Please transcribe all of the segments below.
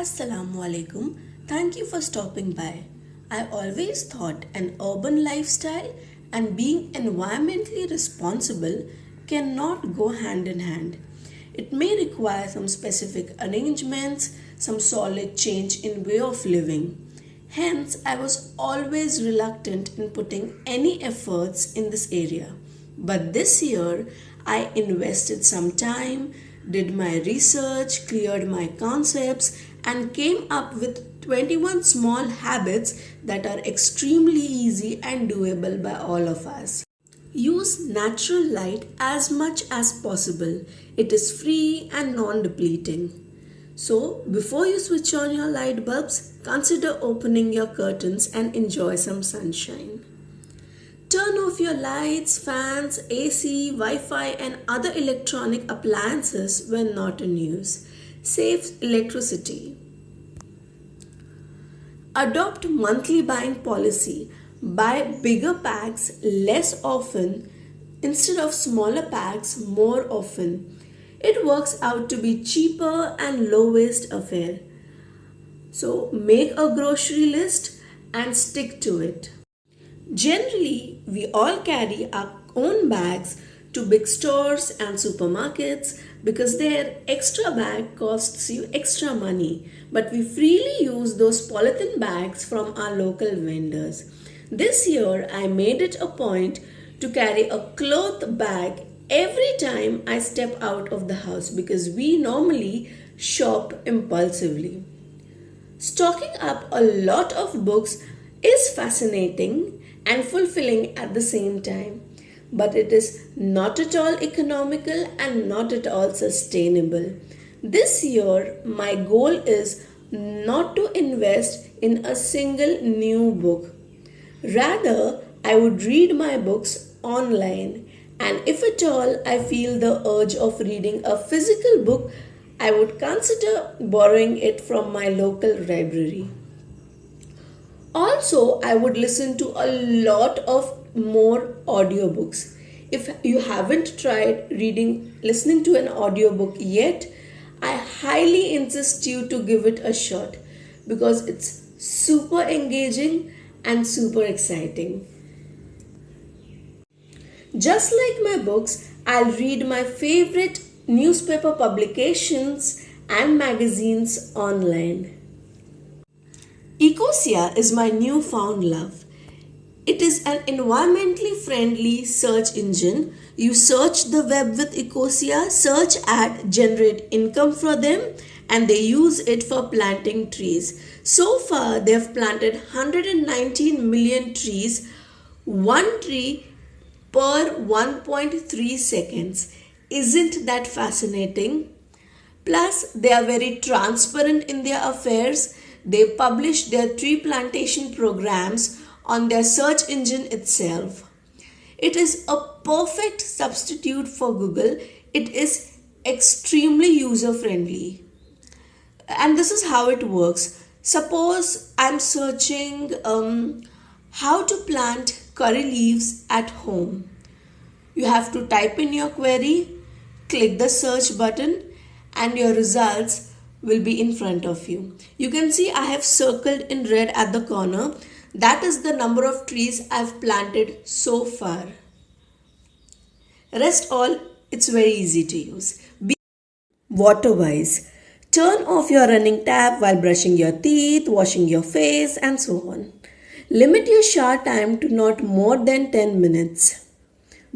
Assalamu alaikum. Thank you for stopping by. I always thought an urban lifestyle and being environmentally responsible cannot go hand in hand. It may require some specific arrangements, some solid change in way of living. Hence, I was always reluctant in putting any efforts in this area. But this year, I invested some time, did my research, cleared my concepts, and came up with 21 small habits that are extremely easy and doable by all of us. Use natural light as much as possible. It is free and non depleting. So, before you switch on your light bulbs, consider opening your curtains and enjoy some sunshine. Turn off your lights, fans, AC, Wi Fi, and other electronic appliances when not in use. Saves electricity. Adopt monthly buying policy. Buy bigger packs less often instead of smaller packs more often. It works out to be cheaper and low waste affair. So make a grocery list and stick to it. Generally, we all carry our own bags to big stores and supermarkets because their extra bag costs you extra money, but we freely use those polythene bags from our local vendors. This year, I made it a point to carry a cloth bag every time I step out of the house because we normally shop impulsively. Stocking up a lot of books is fascinating and fulfilling at the same time, but it is not at all economical and not at all sustainable. This year, my goal is not to invest in a single new book. Rather, I would read my books online, and if at all I feel the urge of reading a physical book, I would consider borrowing it from my local library. Also, I would listen to a lot of more audiobooks. If you haven't tried listening to an audiobook yet, I highly insist you to give it a shot because it's super engaging and super exciting. Just like my books, I'll read my favorite newspaper publications and magazines online. Ecosia is my newfound love. It is an environmentally friendly search engine. You search the web with Ecosia, search ad, generate income for them, and they use it for planting trees. So far, they have planted 119 million trees, one tree per 1.3 seconds. Isn't that fascinating? Plus, they are very transparent in their affairs. They publish their tree plantation programs on their search engine itself. It is a perfect substitute for Google. It is extremely user friendly. And this is how it works. Suppose I'm searching how to plant curry leaves at home. You have to type in your query, click the search button, and your results will be in front of you. You can see I have circled in red at the corner. That is the number of trees I've planted so far. Rest all, it's very easy to use. Water wise, turn off your running tap while brushing your teeth, washing your face, and so on. Limit your shower time to not more than 10 minutes.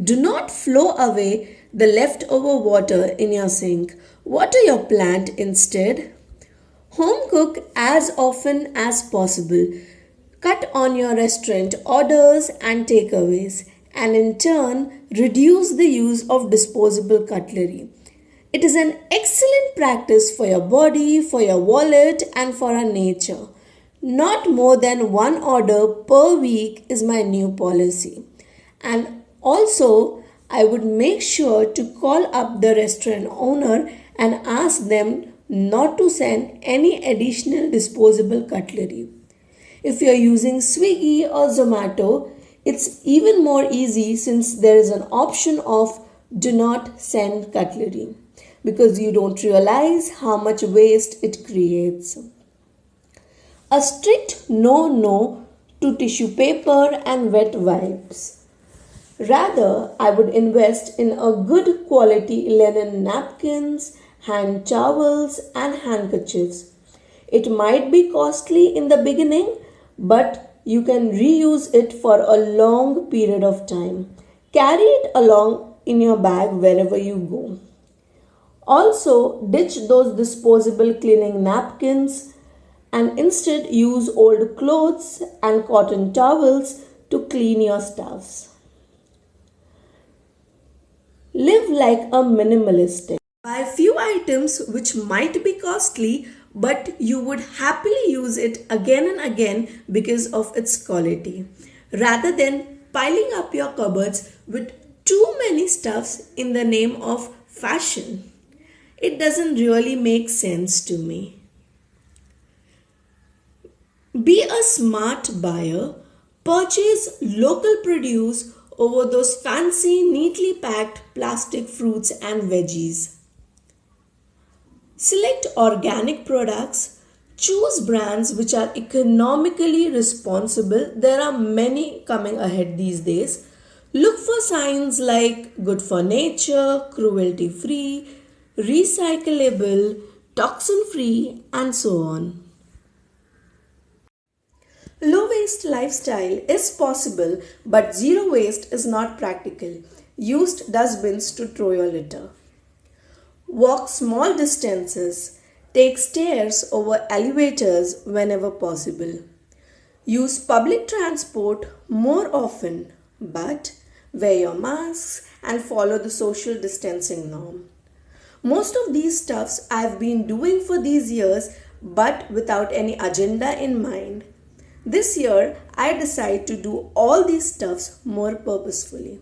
Do not flow away the leftover water in your sink. Water your plant instead. Home cook as often as possible. Cut on your restaurant orders and takeaways, and in turn reduce the use of disposable cutlery. It is an excellent practice for your body, for your wallet, and for our nature. Not more than one order per week is my new policy. And also, I would make sure to call up the restaurant owner and ask them not to send any additional disposable cutlery. If you are using Swiggy or Zomato, it's even more easy since there is an option of do not send cutlery. because you don't realize how much waste it creates. A strict no to tissue paper and wet wipes. Rather, I would invest in a good quality linen napkins, hand towels, and handkerchiefs. It might be costly in the beginning, but you can reuse it for a long period of time. Carry it along in your bag wherever you go. Also, ditch those disposable cleaning napkins and instead use old clothes and cotton towels to clean your stuffs. Live like a minimalist. Buy few items which might be costly, but you would happily use it again and again because of its quality, rather than piling up your cupboards with too many stuffs in the name of fashion. It doesn't really make sense to me. Be a smart buyer. Purchase local produce over those fancy, neatly packed plastic fruits and veggies. Select organic products. Choose brands which are economically responsible. There are many coming ahead these days. Look for signs like good for nature, cruelty free, recyclable, toxin free, and so on. Low waste lifestyle is possible, but zero waste is not practical. Use dustbins to throw your litter. Walk small distances. Take stairs over elevators whenever possible. Use public transport more often, but wear your masks and follow the social distancing norm. Most of these stuffs I've been doing for these years, but without any agenda in mind. This year, I decide to do all these stuffs more purposefully.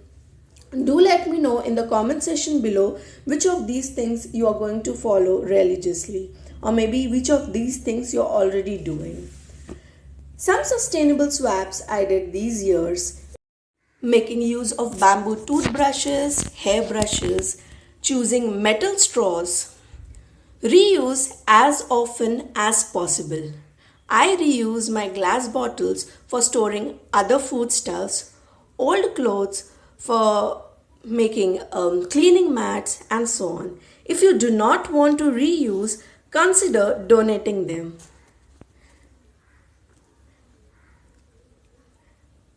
Do let me know in the comment section below which of these things you are going to follow religiously, or maybe which of these things you're already doing. Some sustainable swaps I did these years: making use of bamboo toothbrushes, hairbrushes, choosing metal straws, reuse as often as possible. I reuse my glass bottles for storing other foodstuffs, old clothes for making cleaning mats, and so on. If you do not want to reuse, consider donating them.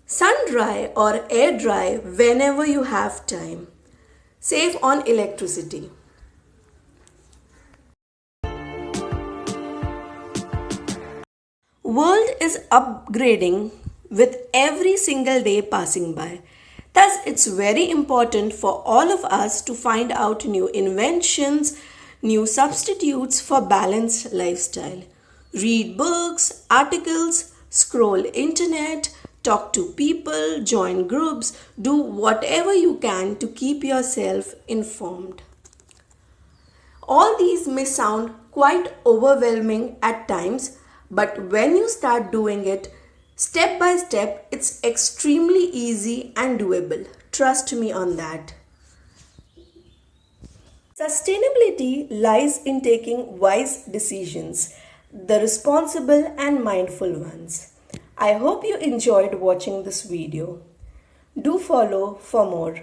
Sun dry or air dry whenever you have time. Save on electricity. World is upgrading with every single day passing by. Thus, it's very important for all of us to find out new inventions, new substitutes for balanced lifestyle. Read books, articles, scroll internet, talk to people, join groups, do whatever you can to keep yourself informed. All these may sound quite overwhelming at times, but when you start doing it step by step, it's extremely easy and doable. Trust me on that. Sustainability lies in taking wise decisions, the responsible and mindful ones. I hope you enjoyed watching this video. Do follow for more.